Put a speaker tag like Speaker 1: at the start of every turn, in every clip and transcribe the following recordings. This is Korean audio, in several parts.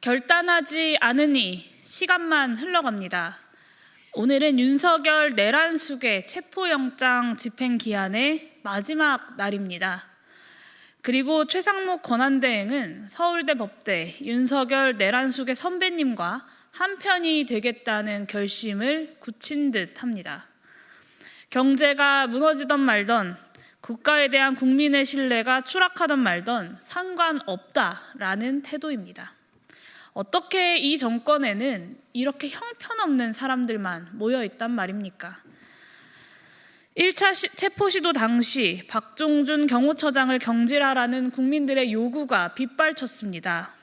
Speaker 1: 결단하지 않으니 시간만 흘러갑니다. 오늘은 윤석열 내란숙의 체포영장 집행기한의 마지막 날입니다. 그리고 최상목 권한대행은 서울대 법대 윤석열 내란숙의 선배님과 한편이 되겠다는 결심을 굳힌 듯 합니다. 경제가 무너지던 말던, 국가에 대한 국민의 신뢰가 추락하던 말던 상관없다라는 태도입니다. 어떻게 이 정권에는 이렇게 형편없는 사람들만 모여있단 말입니까? 1차 체포 시도 당시 박종준 경호처장을 경질하라는 국민들의 요구가 빗발쳤습니다.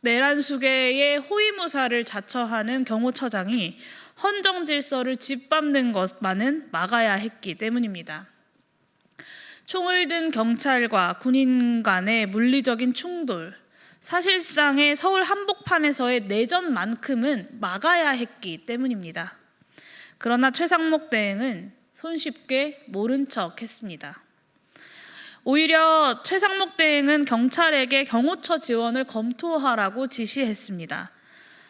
Speaker 1: 내란숙의 호위무사를 자처하는 경호처장이 헌정 질서를 짓밟는 것만은 막아야 했기 때문입니다. 총을 든 경찰과 군인 간의 물리적인 충돌, 사실상의 서울 한복판에서의 내전만큼은 막아야 했기 때문입니다. 그러나 최상목 대행은 손쉽게 모른 척 했습니다. 오히려 최상목 대행은 경찰에게 경호처 지원을 검토하라고 지시했습니다.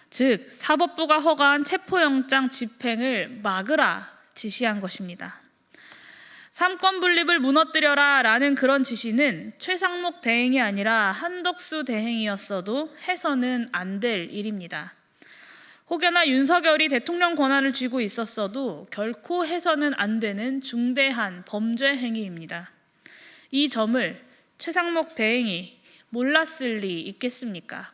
Speaker 1: 즉, 사법부가 허가한 체포영장 집행을 막으라 지시한 것입니다. 삼권 분립을 무너뜨려라 라는 그런 지시는 최상목 대행이 아니라 한덕수 대행이었어도 해서는 안 될 일입니다. 혹여나 윤석열이 대통령 권한을 쥐고 있었어도 결코 해서는 안 되는 중대한 범죄 행위입니다. 이 점을 최상목 대행이 몰랐을 리 있겠습니까?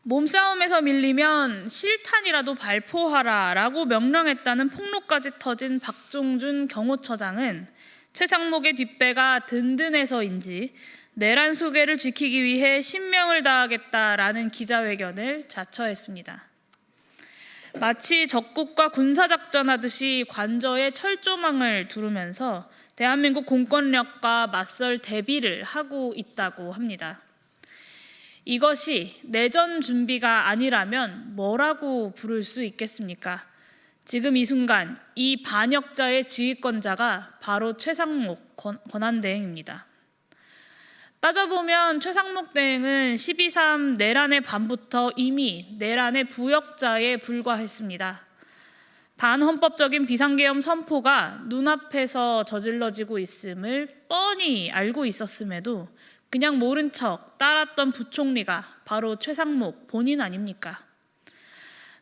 Speaker 1: 몸싸움에서 밀리면 실탄이라도 발포하라 라고 명령했다는 폭로까지 터진 박종준 경호처장은 최상목의 뒷배가 든든해서인지 내란 수계를 지키기 위해 신명을 다하겠다라는 기자회견을 자처했습니다. 마치 적국과 군사작전하듯이 관저에 철조망을 두르면서 대한민국 공권력과 맞설 대비를 하고 있다고 합니다. 이것이 내전 준비가 아니라면 뭐라고 부를 수 있겠습니까? 지금 이 순간 이 반역자의 지휘권자가 바로 최상목 권한대행입니다. 따져보면 최상목 대행은 12.3 내란의 밤부터 이미 내란의 부역자에 불과했습니다. 반헌법적인 비상계엄 선포가 눈앞에서 저질러지고 있음을 뻔히 알고 있었음에도 그냥 모른 척 따랐던 부총리가 바로 최상목 본인 아닙니까?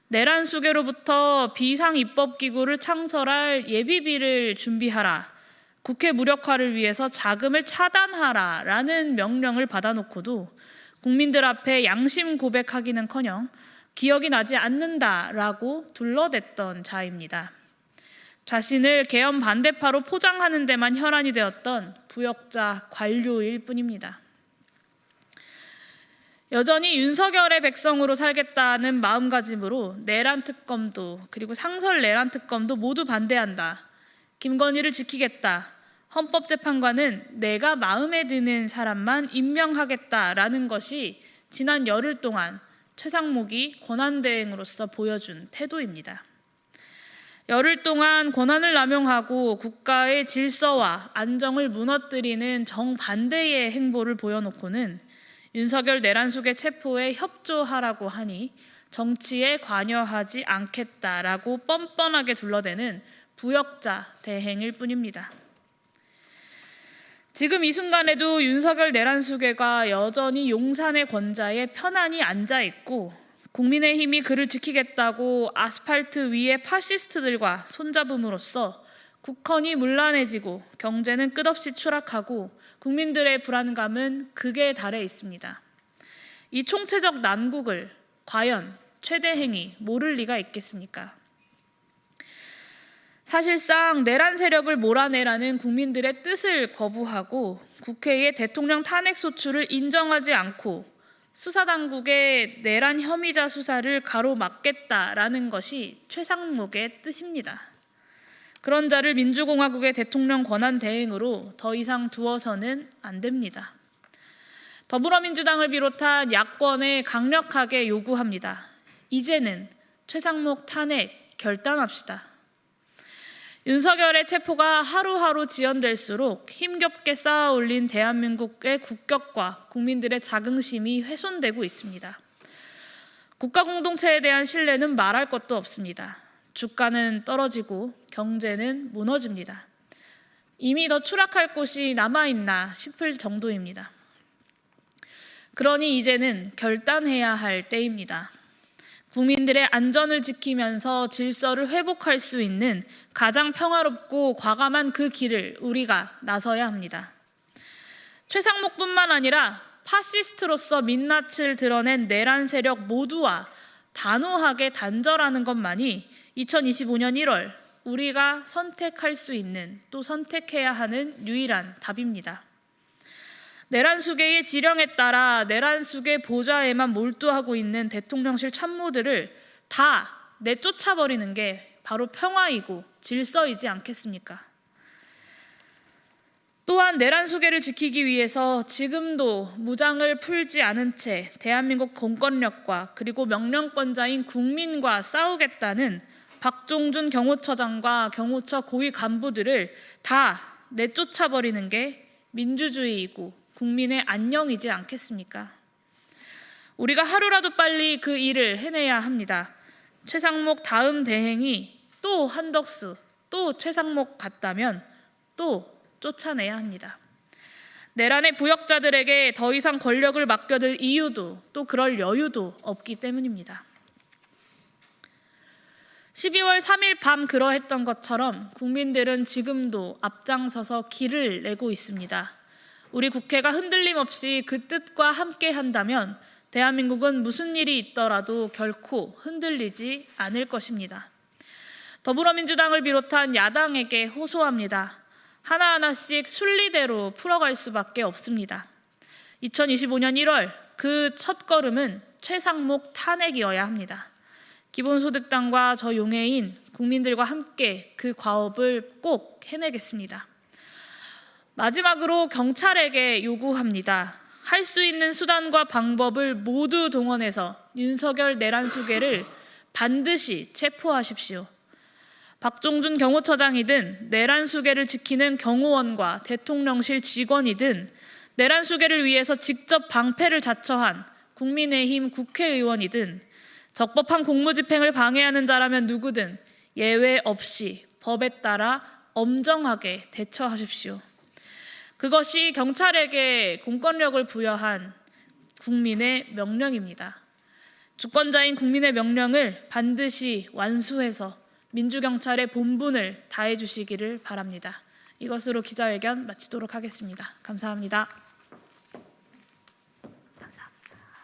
Speaker 1: 내란 수계로부터 비상입법기구를 창설할 예비비를 준비하라, 국회 무력화를 위해서 자금을 차단하라 라는 명령을 받아놓고도 국민들 앞에 양심 고백하기는커녕 기억이 나지 않는다라고 둘러댔던 자입니다. 자신을 계엄 반대파로 포장하는 데만 혈안이 되었던 부역자 관료일 뿐입니다. 여전히 윤석열의 백성으로 살겠다는 마음가짐으로 내란 특검도 그리고 상설 내란 특검도 모두 반대한다. 김건희를 지키겠다. 헌법재판관은 내가 마음에 드는 사람만 임명하겠다라는 것이 지난 열흘 동안 최상목이 권한대행으로서 보여준 태도입니다. 열흘 동안 권한을 남용하고 국가의 질서와 안정을 무너뜨리는 정반대의 행보를 보여놓고는 윤석열 내란숙의 체포에 협조하라고 하니 정치에 관여하지 않겠다라고 뻔뻔하게 둘러대는 부역자 대행일 뿐입니다. 지금 이 순간에도 윤석열 내란숙회가 여전히 용산의 권좌에 편안히 앉아있고 국민의힘이 그를 지키겠다고 아스팔트 위에 파시스트들과 손잡음으로써 국헌이 문란해지고 경제는 끝없이 추락하고 국민들의 불안감은 극에 달해 있습니다. 이 총체적 난국을 과연 최대행이 모를 리가 있겠습니까? 사실상 내란 세력을 몰아내라는 국민들의 뜻을 거부하고 국회의 대통령 탄핵 소추를 인정하지 않고 수사당국의 내란 혐의자 수사를 가로막겠다라는 것이 최상목의 뜻입니다. 그런 자를 민주공화국의 대통령 권한대행으로 더 이상 두어서는 안 됩니다. 더불어민주당을 비롯한 야권에 강력하게 요구합니다. 이제는 최상목 탄핵 결단합시다. 윤석열의 체포가 하루하루 지연될수록 힘겹게 쌓아올린 대한민국의 국격과 국민들의 자긍심이 훼손되고 있습니다. 국가 공동체에 대한 신뢰는 말할 것도 없습니다. 주가는 떨어지고 경제는 무너집니다. 이미 더 추락할 곳이 남아있나 싶을 정도입니다. 그러니 이제는 결단해야 할 때입니다. 국민들의 안전을 지키면서 질서를 회복할 수 있는 가장 평화롭고 과감한 그 길을 우리가 나서야 합니다. 최상목뿐만 아니라 파시스트로서 민낯을 드러낸 내란 세력 모두와 단호하게 단절하는 것만이 2025년 1월 우리가 선택할 수 있는, 또 선택해야 하는 유일한 답입니다. 내란 수계의 지령에 따라 내란 수계 보좌에만 몰두하고 있는 대통령실 참모들을 다 내쫓아버리는 게 바로 평화이고 질서이지 않겠습니까? 또한 내란 수계를 지키기 위해서 지금도 무장을 풀지 않은 채 대한민국 공권력과 그리고 명령권자인 국민과 싸우겠다는 박종준 경호처장과 경호처 고위 간부들을 다 내쫓아버리는 게 민주주의이고 국민의 안녕이지 않겠습니까? 우리가 하루라도 빨리 그 일을 해내야 합니다. 최상목 다음 대행이 또 한덕수, 또 최상목 같다면 또 쫓아내야 합니다. 내란의 부역자들에게 더 이상 권력을 맡겨둘 이유도 또 그럴 여유도 없기 때문입니다. 12월 3일 밤 그러했던 것처럼 국민들은 지금도 앞장서서 길을 내고 있습니다. 우리 국회가 흔들림 없이 그 뜻과 함께 한다면 대한민국은 무슨 일이 있더라도 결코 흔들리지 않을 것입니다. 더불어민주당을 비롯한 야당에게 호소합니다. 하나하나씩 순리대로 풀어갈 수밖에 없습니다. 2025년 1월 그 첫걸음은 최상목 탄핵이어야 합니다. 기본소득당과 저 용해인 국민들과 함께 그 과업을 꼭 해내겠습니다. 마지막으로 경찰에게 요구합니다. 할 수 있는 수단과 방법을 모두 동원해서 윤석열 내란 수계를 반드시 체포하십시오. 박종준 경호처장이든 내란 수계를 지키는 경호원과 대통령실 직원이든 내란 수계를 위해서 직접 방패를 자처한 국민의힘 국회의원이든 적법한 공무집행을 방해하는 자라면 누구든 예외 없이 법에 따라 엄정하게 대처하십시오. 그것이 경찰에게 공권력을 부여한 국민의 명령입니다. 주권자인 국민의 명령을 반드시 완수해서 민주경찰의 본분을 다해 주시기를 바랍니다. 이것으로 기자회견 마치도록 하겠습니다. 감사합니다.